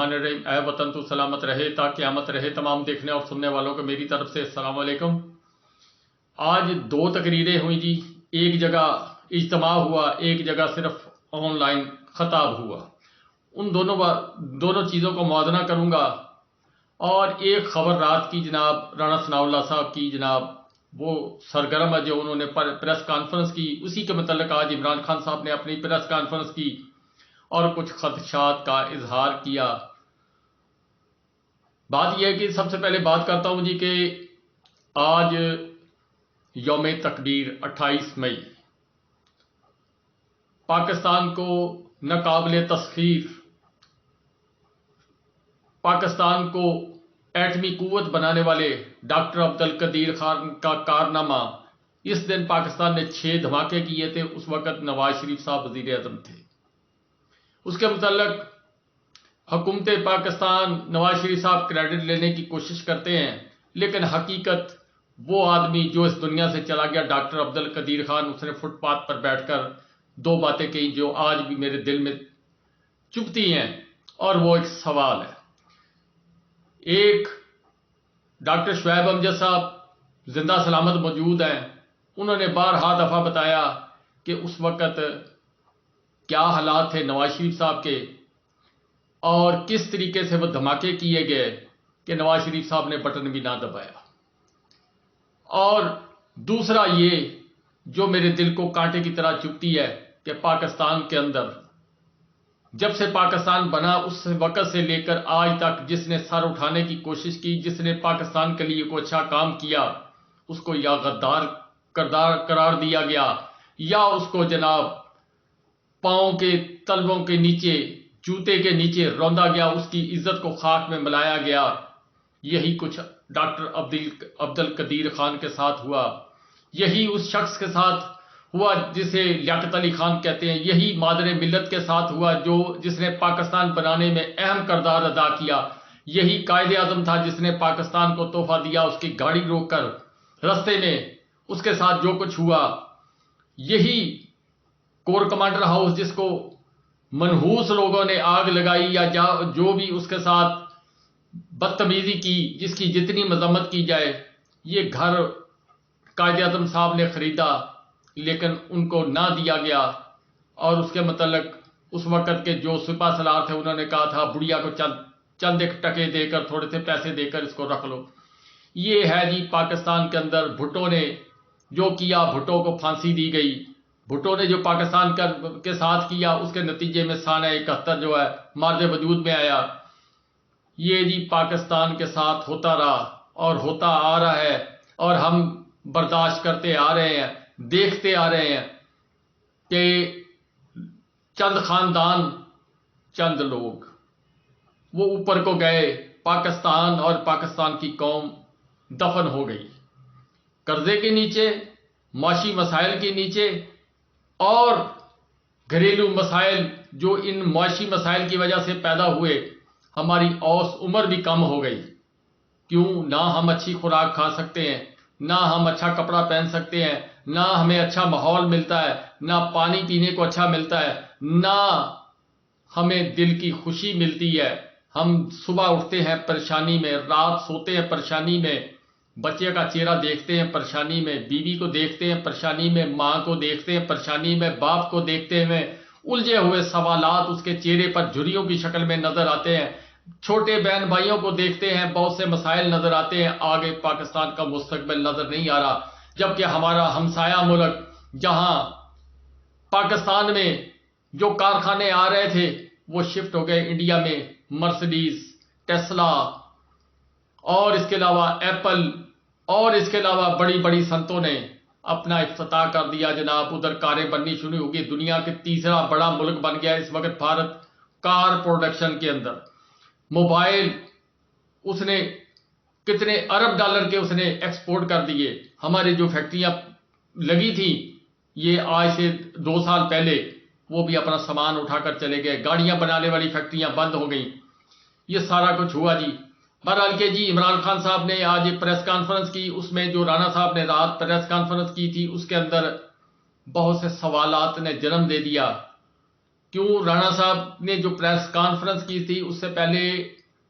الرحمن الرحیم۔ اے وطن تو سلامت رہے تا قیامت رہے۔ تمام دیکھنے اور سننے والوں کو میری طرف سے السلام علیکم۔ آج 2 تقریریں ہوئی جی، ایک جگہ اجتماع ہوا، ایک جگہ صرف آن لائن خطاب ہوا۔ ان دونوں چیزوں کو موازنہ کروں گا، اور ایک خبر رات کی جناب رانا ثناء اللہ صاحب کی جناب وہ سرگرم ہے جو انہوں نے پریس کانفرنس کی، اسی کے متعلق آج عمران خان صاحب نے اپنی پریس کانفرنس کی اور کچھ خدشات کا اظہار کیا۔ بات یہ ہے کہ سب سے پہلے بات کرتا ہوں جی کہ آج یوم تکبیر 28 مئی پاکستان کو ناقابل تسخیر، پاکستان کو ایٹمی قوت بنانے والے ڈاکٹر عبدالقدیر خان کا کارنامہ، اس دن پاکستان نے 6 دھماکے کیے تھے، اس وقت نواز شریف صاحب وزیر اعظم تھے۔ اس کے متعلق حکومت پاکستان نواز شریف صاحب کریڈٹ لینے کی کوشش کرتے ہیں، لیکن حقیقت وہ آدمی جو اس دنیا سے چلا گیا ڈاکٹر عبدالقدیر خان، اس نے فٹ پاتھ پر بیٹھ کر 2 باتیں کہیں جو آج بھی میرے دل میں چبھتی ہیں، اور وہ ایک سوال ہے۔ ایک ڈاکٹر شعیب امجد صاحب زندہ سلامت موجود ہیں، انہوں نے بارہا دفعہ بتایا کہ اس وقت کیا حالات تھے نواز شریف صاحب کے، اور کس طریقے سے وہ دھماکے کیے گئے کہ نواز شریف صاحب نے بٹن بھی نہ دبایا۔ اور دوسرا یہ جو میرے دل کو کانٹے کی طرح چبھتی ہے کہ پاکستان کے اندر جب سے پاکستان بنا اس وقت سے لے کر آج تک جس نے سر اٹھانے کی کوشش کی، جس نے پاکستان کے لیے کوئی اچھا کام کیا، اس کو یا غدار قرار دیا گیا، یا اس کو جناب پاؤں کے تلووں کے نیچے، جوتے کے نیچے روندا گیا، اس کی عزت کو خاک میں ملایا گیا۔ یہی کچھ ڈاکٹر عبدالقدیر خان کے ساتھ ہوا، یہی اس شخص کے ساتھ ہوا جسے لیاقت علی خان کہتے ہیں، یہی مادر ملت کے ساتھ ہوا جس نے پاکستان بنانے میں اہم کردار ادا کیا، یہی قائد اعظم تھا جس نے پاکستان کو تحفہ دیا، اس کی گاڑی روک کر رستے میں اس کے ساتھ جو کچھ ہوا، یہی کور کمانڈر ہاؤس جس کو منحوس لوگوں نے آگ لگائی یا جو بھی اس کے ساتھ بدتمیزی کی، جس کی جتنی مذمت کی جائے، یہ گھر قائد اعظم صاحب نے خریدا لیکن ان کو نہ دیا گیا، اور اس کے متعلق اس وقت کے جو سپہ سالار تھے انہوں نے کہا تھا بڑھیا کو چند ایک ٹکے دے کر، تھوڑے سے پیسے دے کر اس کو رکھ لو۔ یہ ہے جی پاکستان کے اندر بھٹو نے جو کیا، بھٹو کو پھانسی دی گئی، بھٹو نے جو پاکستان کے ساتھ کیا اس کے نتیجے میں سانہ 71 جو ہے مارج وجود میں آیا۔ یہ جی پاکستان کے ساتھ ہوتا رہا اور ہوتا آ رہا ہے، اور ہم برداشت کرتے آ رہے ہیں، دیکھتے آ رہے ہیں کہ چند خاندان، چند لوگ وہ اوپر کو گئے، پاکستان اور پاکستان کی قوم دفن ہو گئی قرضے کے نیچے، معاشی مسائل کے نیچے، اور گھریلو مسائل جو ان معاشی مسائل کی وجہ سے پیدا ہوئے۔ ہماری اوسط عمر بھی کم ہو گئی، کیوں؟ نہ ہم اچھی خوراک کھا سکتے ہیں، نہ ہم اچھا کپڑا پہن سکتے ہیں، نہ ہمیں اچھا ماحول ملتا ہے، نہ پانی پینے کو اچھا ملتا ہے، نہ ہمیں دل کی خوشی ملتی ہے۔ ہم صبح اٹھتے ہیں پریشانی میں، رات سوتے ہیں پریشانی میں، بچے کا چہرہ دیکھتے ہیں پریشانی میں، بیوی کو دیکھتے ہیں پریشانی میں، ماں کو دیکھتے ہیں پریشانی میں، باپ کو دیکھتے ہوئے الجھے ہوئے سوالات اس کے چہرے پر جھریوں کی شکل میں نظر آتے ہیں، چھوٹے بہن بھائیوں کو دیکھتے ہیں بہت سے مسائل نظر آتے ہیں، آگے پاکستان کا مستقبل نظر نہیں آ رہا، جبکہ ہمارا ہمسایہ ملک جہاں پاکستان میں جو کارخانے آ رہے تھے وہ شفٹ ہو گئے انڈیا میں، مرسڈیز، ٹیسلا، اور اس کے علاوہ ایپل، اور اس کے علاوہ بڑی بڑی صنعتوں نے اپنا افتتاح کر دیا جناب، ادھر کاریں بننی شروع ہو گئی، دنیا کے تیسرا بڑا ملک بن گیا اس وقت بھارت کار پروڈکشن کے اندر۔ موبائل اس نے کتنے ارب ڈالر کے اس نے ایکسپورٹ کر دیے، ہماری جو فیکٹریاں لگی تھیں یہ آج سے 2 سال پہلے وہ بھی اپنا سامان اٹھا کر چلے گئے، گاڑیاں بنانے والی فیکٹریاں بند ہو گئیں، یہ سارا کچھ ہوا جی۔ بہرحال کہ جی عمران خان صاحب نے آج پریس کانفرنس کی، اس میں جو رانا صاحب نے رات پریس کانفرنس کی تھی اس کے اندر بہت سے سوالات نے جنم دے دیا، کیوں رانا صاحب نے جو پریس کانفرنس کی تھی اس سے پہلے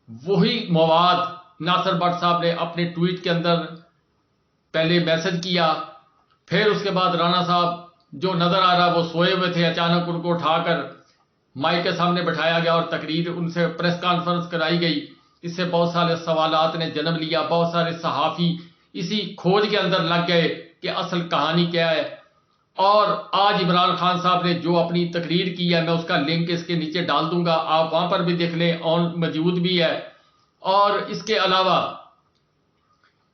وہی مواد ناصر بٹ صاحب نے اپنے ٹویٹ کے اندر پہلے میسج کیا، پھر اس کے بعد رانا صاحب جو نظر آ رہا وہ سوئے ہوئے تھے، اچانک ان کو اٹھا کر مائک کے سامنے بٹھایا گیا اور تقریر ان سے پریس کانفرنس کرائی گئی۔ اس سے بہت سارے سوالات نے جنم لیا، بہت سارے صحافی اسی کھوج کے اندر لگ گئے کہ اصل کہانی کیا ہے۔ اور آج عمران خان صاحب نے جو اپنی تقریر کی ہے، میں اس کا لنک اس کے نیچے ڈال دوں گا، آپ وہاں پر بھی دیکھ لیں، آن موجود بھی ہے۔ اور اس کے علاوہ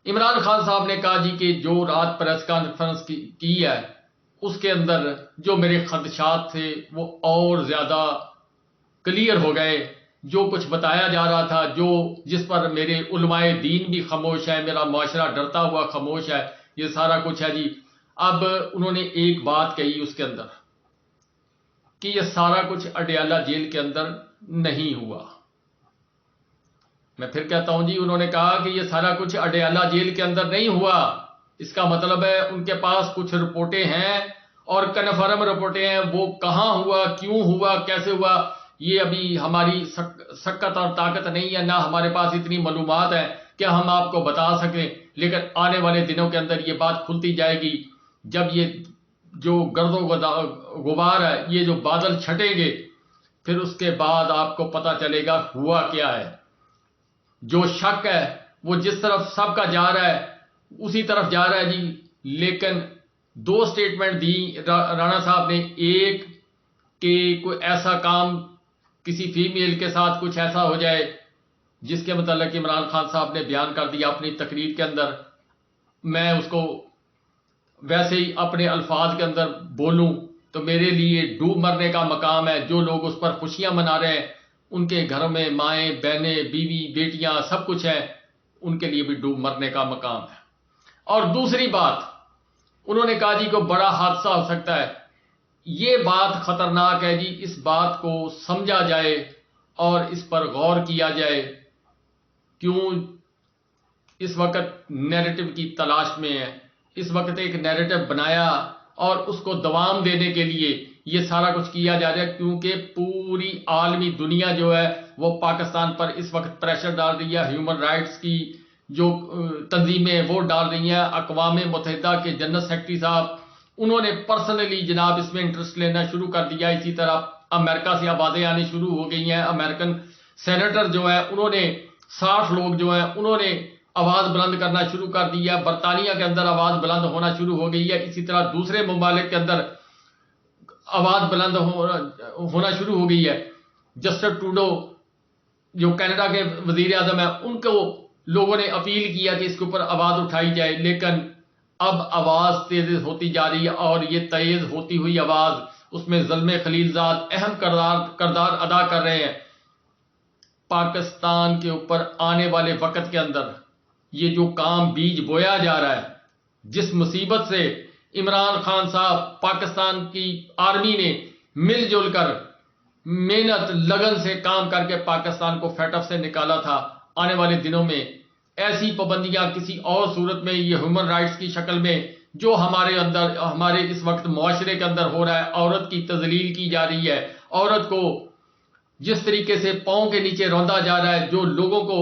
عمران خان صاحب نے کہا جی کہ جو رات پریس کانفرنس کی ہے اس کے اندر جو میرے خدشات تھے وہ اور زیادہ کلیئر ہو گئے، جو کچھ بتایا جا رہا تھا، جس پر میرے علماء دین بھی خاموش ہے، میرا معاشرہ ڈرتا ہوا خاموش ہے، یہ سارا کچھ ہے جی۔ اب انہوں نے ایک بات کہی اس کے اندر کہ یہ سارا کچھ اڈیالہ جیل کے اندر نہیں ہوا۔ میں پھر کہتا ہوں جی، انہوں نے کہا کہ یہ سارا کچھ اڈیالہ جیل کے اندر نہیں ہوا، اس کا مطلب ہے ان کے پاس کچھ رپورٹیں ہیں اور کنفرم رپورٹیں ہیں، وہ کہاں ہوا، کیوں ہوا، کیسے ہوا، یہ ابھی ہماری سکت اور طاقت نہیں ہے، نہ ہمارے پاس اتنی معلومات ہے کہ ہم آپ کو بتا سکیں، لیکن آنے والے دنوں کے اندر یہ بات کھلتی جائے گی، جب یہ جو گرد و غبار ہے، یہ جو بادل چھٹیں گے، پھر اس کے بعد آپ کو پتا چلے گا ہوا کیا ہے۔ جو شک ہے وہ جس طرف سب کا جا رہا ہے اسی طرف جا رہا ہے جی، لیکن دو سٹیٹمنٹ دی رانا صاحب نے، ایک کہ کوئی ایسا کام کسی فیمیل کے ساتھ کچھ ایسا ہو جائے جس کے متعلق عمران خان صاحب نے بیان کر دیا اپنی تقریر کے اندر، میں اس کو ویسے ہی اپنے الفاظ کے اندر بولوں تو میرے لیے ڈوب مرنے کا مقام ہے۔ جو لوگ اس پر خوشیاں منا رہے ہیں، ان کے گھروں میں مائیں، بہنیں، بیوی، بیٹیاں سب کچھ ہے، ان کے لیے بھی ڈوب مرنے کا مقام ہے۔ اور دوسری بات انہوں نے کہا جی کو بڑا حادثہ ہو سکتا ہے، یہ بات خطرناک ہے جی، اس بات کو سمجھا جائے اور اس پر غور کیا جائے۔ کیوں اس وقت نیریٹو کی تلاش میں ہے، اس وقت ایک نیریٹو بنایا اور اس کو دوام دینے کے لیے یہ سارا کچھ کیا جا رہا ہے، کیونکہ پوری عالمی دنیا جو ہے وہ پاکستان پر اس وقت پریشر ڈال رہی ہے، ہیومن رائٹس کی جو تنظیمیں وہ ڈال رہی ہیں، اقوام متحدہ کے جنرل سیکرٹری صاحب انہوں نے پرسنلی جناب اس میں انٹرسٹ لینا شروع کر دیا۔ اسی طرح امریکہ سے آوازیں آنی شروع ہو گئی ہیں، امریکن سینیٹر جو ہے انہوں نے 60 لوگ جو ہیں انہوں نے آواز بلند کرنا شروع کر دی ہے، برطانیہ کے اندر آواز بلند ہونا شروع ہو گئی ہے، اسی طرح دوسرے ممالک کے اندر آواز بلند ہونا شروع ہو گئی ہے۔ جسٹن ٹروڈو جو کینیڈا کے وزیر اعظم ہیں، ان کو لوگوں نے اپیل کیا کہ اس کے اوپر آواز اٹھائی جائے، لیکن اب آواز تیز ہوتی جا رہی ہے اور یہ تیز ہوتی ہوئی آواز اس میں زلمے خلیلزاد اہم کردار ادا کر رہے ہیں۔ پاکستان کے اوپر آنے والے وقت کے اندر یہ جو کام بیج بویا جا رہا ہے، جس مصیبت سے عمران خان صاحب پاکستان کی آرمی نے مل جل کر محنت لگن سے کام کر کے پاکستان کو فیٹ اپ سے نکالا تھا، آنے والے دنوں میں ایسی پابندیاں کسی اور صورت میں یہ ہیومن رائٹس کی شکل میں جو ہمارے اس وقت معاشرے کے اندر ہو رہا ہے، عورت کی تذلیل کی جا رہی ہے، عورت کو جس طریقے سے پاؤں کے نیچے روندا جا رہا ہے، جو لوگوں کو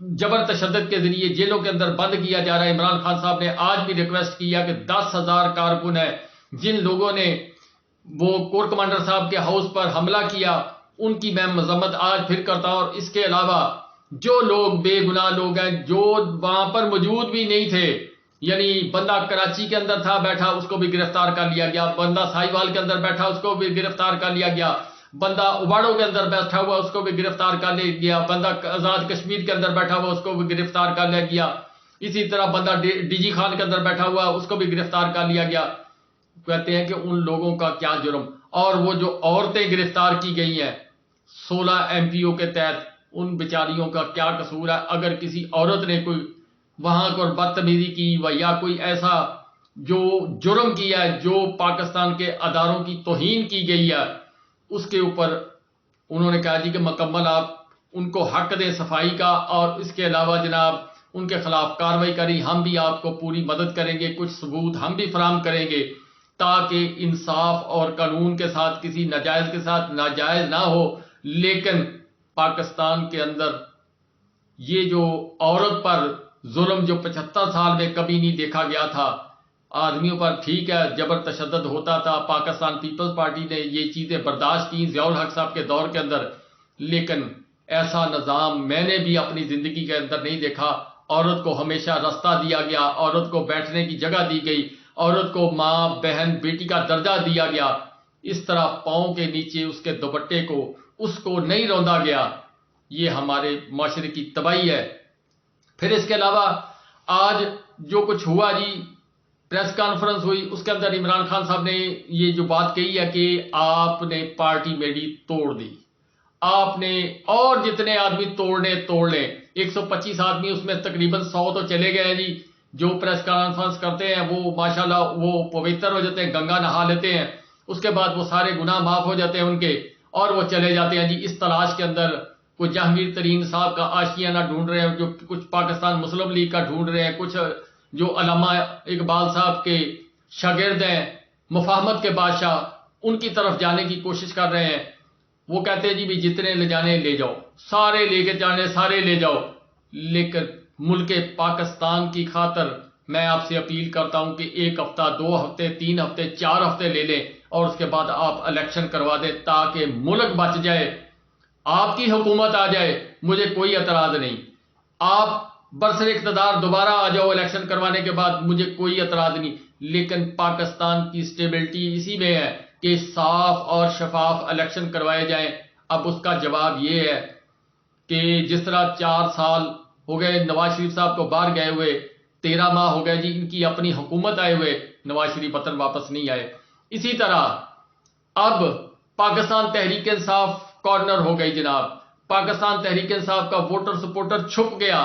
جبر تشدد کے ذریعے جیلوں کے اندر بند کیا جا رہا ہے۔ عمران خان صاحب نے آج بھی ریکویسٹ کیا کہ 10,000 کارکن ہیں جن لوگوں نے وہ کور کمانڈر صاحب کے ہاؤس پر حملہ کیا، ان کی میں مذمت آج پھر کرتا ہوں۔ اور اس کے علاوہ جو لوگ بے گناہ لوگ ہیں جو وہاں پر موجود بھی نہیں تھے، یعنی بندہ کراچی کے اندر تھا بیٹھا اس کو بھی گرفتار کر لیا گیا، بندہ ساہیوال کے اندر بیٹھا اس کو بھی گرفتار کر لیا گیا، بندہ اوباڑوں کے اندر بیٹھا ہوا اس کو بھی گرفتار کر لیا گیا، بندہ آزاد کشمیر کے اندر بیٹھا ہوا اس کو بھی گرفتار کر لیا گیا، اسی طرح بندہ ڈی جی خان کے اندر بیٹھا ہوا اس کو بھی گرفتار کر لیا گیا۔ کہتے ہیں کہ ان لوگوں کا کیا جرم، اور وہ جو عورتیں گرفتار کی گئی ہیں 16 ایم پی او کے تحت، ان بیچاریوں کا کیا قصور ہے؟ اگر کسی عورت نے کوئی وہاں پر بدتمیزی کی یا کوئی ایسا جو جرم کیا ہے، جو پاکستان کے اداروں کی توہین کی گئی ہے، اس کے اوپر انہوں نے کہا جی کہ مکمل آپ ان کو حق دیں صفائی کا، اور اس کے علاوہ جناب ان کے خلاف کارروائی کری، ہم بھی آپ کو پوری مدد کریں گے، کچھ ثبوت ہم بھی فراہم کریں گے تاکہ انصاف اور قانون کے ساتھ کسی ناجائز کے ساتھ ناجائز نہ ہو. لیکن پاکستان کے اندر یہ جو عورت پر ظلم جو 75 سال میں کبھی نہیں دیکھا گیا تھا، آدمیوں پر ٹھیک ہے جبر تشدد ہوتا تھا، پاکستان پیپلز پارٹی نے یہ چیزیں برداشت کی ضیاء الحق صاحب کے دور کے اندر، لیکن ایسا نظام میں نے بھی اپنی زندگی کے اندر نہیں دیکھا. عورت کو ہمیشہ رستہ دیا گیا، عورت کو بیٹھنے کی جگہ دی گئی، عورت کو ماں بہن بیٹی کا درجہ دیا گیا. اس طرح پاؤں کے نیچے اس کے دوپٹے کو اس کو نہیں روندا گیا. یہ ہمارے معاشرے کی تباہی ہے. پھر اس کے علاوہ آج جو کچھ ہوا جی، پریس کانفرنس ہوئی، اس کے اندر عمران خان صاحب نے یہ جو بات کہی ہے کہ آپ نے پارٹی میری توڑ دی، آپ نے اور جتنے آدمی توڑ لیں. 125 آدمی اس میں تقریباً 100 تو چلے گئے ہیں جی. جو پریس کانفرنس کرتے ہیں وہ ماشاءاللہ وہ پویتر ہو جاتے ہیں، گنگا نہا لیتے ہیں، اس کے بعد وہ سارے گناہ معاف ہو جاتے ہیں ان کے، اور وہ چلے جاتے ہیں جی اس تلاش کے اندر. کوئی جہانگیر ترین صاحب کا آشیانہ ڈھونڈ رہے ہیں، جو کچھ پاکستان مسلم لیگ کا ڈھونڈ رہے ہیں، کچھ جو علامہ اقبال صاحب کے شاگرد ہیں، مفاہمت کے بادشاہ، ان کی طرف جانے کی کوشش کر رہے ہیں. وہ کہتے ہیں جی بھی جتنے لے جانے لے جاؤ، سارے لے کے جانے سارے لے جاؤ. لیکن ملک پاکستان کی خاطر میں آپ سے اپیل کرتا ہوں کہ 1 ہفتہ 2 ہفتے 3 ہفتے 4 ہفتے لے لیں اور اس کے بعد آپ الیکشن کروا دیں تاکہ ملک بچ جائے، آپ کی حکومت آ جائے. مجھے کوئی اعتراض نہیں، آپ برسر اقتدار دوبارہ آ جاؤ الیکشن کروانے کے بعد، مجھے کوئی اعتراض نہیں. لیکن پاکستان کی سٹیبلٹی اسی میں ہے کہ صاف اور شفاف الیکشن کروائے جائیں. اب اس کا جواب یہ ہے کہ جس طرح 4 سال ہو گئے نواز شریف صاحب کو باہر گئے ہوئے، 13 ماہ ہو گئے جی ان کی اپنی حکومت آئے ہوئے، نواز شریف وطن واپس نہیں آئے. اسی طرح اب پاکستان تحریک انصاف کارنر ہو گئی جناب. پاکستان تحریک انصاف کا ووٹر سپورٹر چھپ گیا،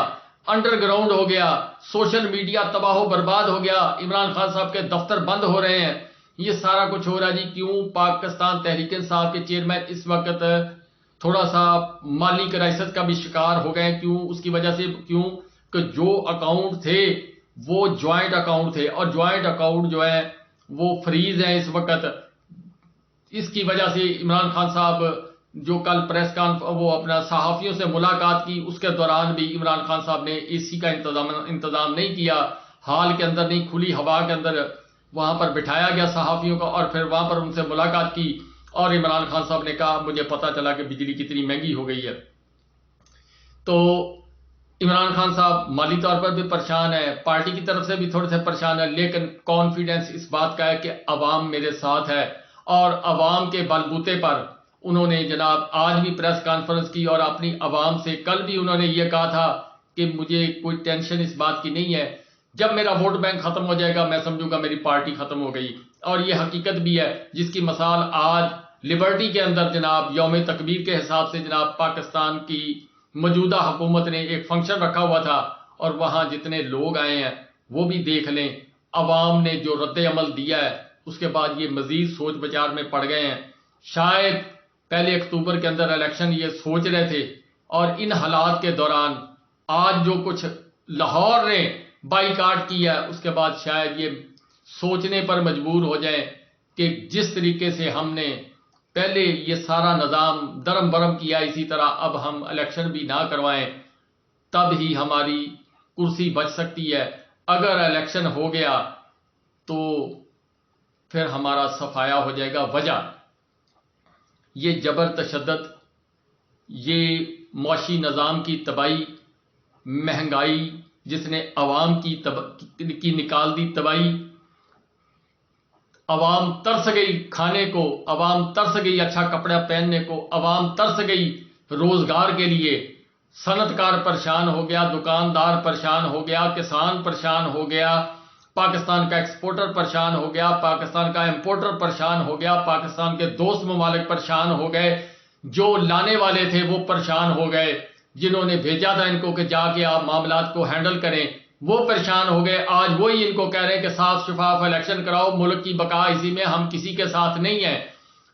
انڈر گراؤنڈ ہو گیا، سوشل میڈیا تباہ و برباد ہو گیا، عمران خان صاحب کے دفتر بند ہو رہے ہیں. یہ سارا کچھ ہو رہا ہے جی کیوں؟ پاکستان تحریک انصاف کے چیئرمین اس وقت تھوڑا سا مالی کرائسس کا بھی شکار ہو گئے. کیوں؟ اس کی وجہ سے کیوں کہ جو اکاؤنٹ تھے وہ جوائنٹ اکاؤنٹ تھے، اور جوائنٹ اکاؤنٹ جو ہے وہ فریز ہیں اس وقت. اس کی وجہ سے عمران خان صاحب جو کل پریس وہ اپنا صحافیوں سے ملاقات کی، اس کے دوران بھی عمران خان صاحب نے اے سی کا انتظام نہیں کیا، ہال کے اندر نہیں، کھلی ہوا کے اندر وہاں پر بٹھایا گیا صحافیوں کا، اور پھر وہاں پر ان سے ملاقات کی. اور عمران خان صاحب نے کہا مجھے پتا چلا کہ بجلی کتنی مہنگی ہو گئی ہے. تو عمران خان صاحب مالی طور پر بھی پریشان ہے، پارٹی کی طرف سے بھی تھوڑے سے پریشان ہے، لیکن کانفیڈنس اس بات کا ہے کہ عوام میرے ساتھ ہے. اور عوام کے بلبوتے پر انہوں نے جناب آج بھی پریس کانفرنس کی اور اپنی عوام سے کل بھی انہوں نے یہ کہا تھا کہ مجھے کوئی ٹینشن اس بات کی نہیں ہے، جب میرا ووٹ بینک ختم ہو جائے گا میں سمجھوں گا میری پارٹی ختم ہو گئی. اور یہ حقیقت بھی ہے جس کی مثال آج لبرٹی کے اندر جناب یوم تکبیر کے حساب سے جناب پاکستان کی موجودہ حکومت نے ایک فنکشن رکھا ہوا تھا، اور وہاں جتنے لوگ آئے ہیں وہ بھی دیکھ لیں. عوام نے جو رد عمل دیا ہے اس کے بعد یہ مزید سوچ بچار میں پڑ گئے ہیں. شاید 1 اکتوبر کے اندر الیکشن یہ سوچ رہے تھے، اور ان حالات کے دوران آج جو کچھ لاہور نے بائیکاٹ کیا ہے اس کے بعد شاید یہ سوچنے پر مجبور ہو جائیں کہ جس طریقے سے ہم نے پہلے یہ سارا نظام درم برم کیا، اسی طرح اب ہم الیکشن بھی نہ کروائیں، تب ہی ہماری کرسی بچ سکتی ہے. اگر الیکشن ہو گیا تو پھر ہمارا صفایا ہو جائے گا. وجہ یہ جبر تشدد، یہ معاشی نظام کی تباہی، مہنگائی جس نے عوام کی نکال دی تباہی. عوام ترس گئی کھانے کو، عوام ترس گئی اچھا کپڑا پہننے کو، عوام ترس گئی روزگار کے لیے. صنعت کار پریشان ہو گیا، دکاندار پریشان ہو گیا، کسان پریشان ہو گیا، پاکستان کا ایکسپورٹر پریشان ہو گیا، پاکستان کا امپورٹر پریشان ہو گیا، پاکستان کے دوست ممالک پریشان ہو گئے، جو لانے والے تھے وہ پریشان ہو گئے، جنہوں نے بھیجا تھا ان کو کہ جا کے آپ معاملات کو ہینڈل کریں وہ پریشان ہو گئے. آج وہی ان کو کہہ رہے ہیں کہ صاف شفاف الیکشن کراؤ، ملک کی بقا اسی میں، ہم کسی کے ساتھ نہیں ہیں،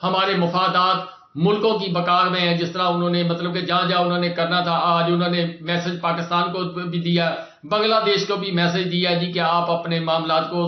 ہمارے مفادات ملکوں کی بقا میں ہیں. جس طرح انہوں نے مطلب کہ جہاں جہاں انہوں نے کرنا تھا، آج انہوں نے میسج پاکستان کو بھی دیا، بنگلہ دیش کو بھی میسج دیا جی کہ آپ اپنے معاملات کو